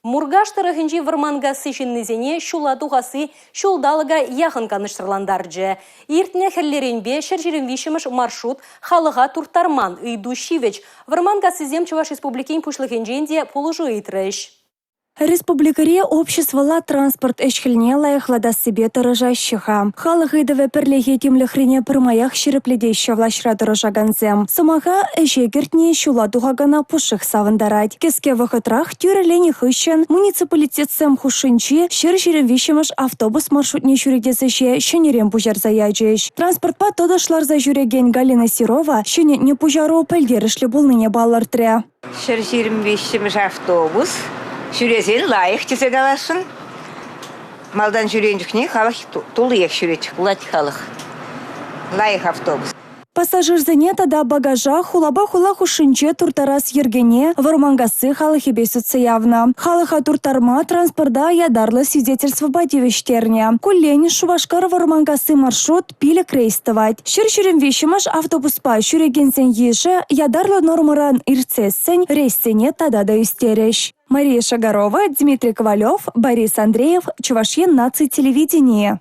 Мургаштырыгынжи вармангасы шиннезене шуладуғасы шулдалыга яғын каныштырландаржы. Иртіне хірлеренбе шәржерін вишіміш маршрут халыға туртарман үйду шивеч. Вармангасы зем Чуваш республикин пушлыгынженде полужу итрыш. Республикаре обществола транспорт эшхилне лайықлада себе тырыжащыға. Халық идыве пірлеге темліхрене пырмаях шерепледейші влашра тырыжаганзем. Сымаға әжегіртне шуладуға гана пушық савындарад. Кеске вақытрах тюрелені хыщен муниципалитетсем хушынчи шер жерен вишіміш автобус маршрутне жүредесіше шенерен пужар заяджеш. Транспортпа тодашларза жүреген Галина Серова шене не пужару пәлдерішлі болныне балыртыря. Шер жерен вишіміш автобус. Жүрезен лайық тезек аласын. Малдан жүрендікне халық тулыек жүретік. Лайық халық. Лайық автобус. Пассажирзене тада багажа хула хушинче туртарас ергене вармангасы халыхи бесутся явно. Халыха туртарма транспорта ядарлы свидетельство бодивиштерне. Куллени Шувашкар вармангасы маршрут пиле крейстовать. Шершерем вещимаш автобуспа шурегенсен ежи ядарлы нормаран ирцессен рейсене тада да истереш. Мария Шагарова, Дмитрий Ковалев, Борис Андреев, Чувашье наци телевидение.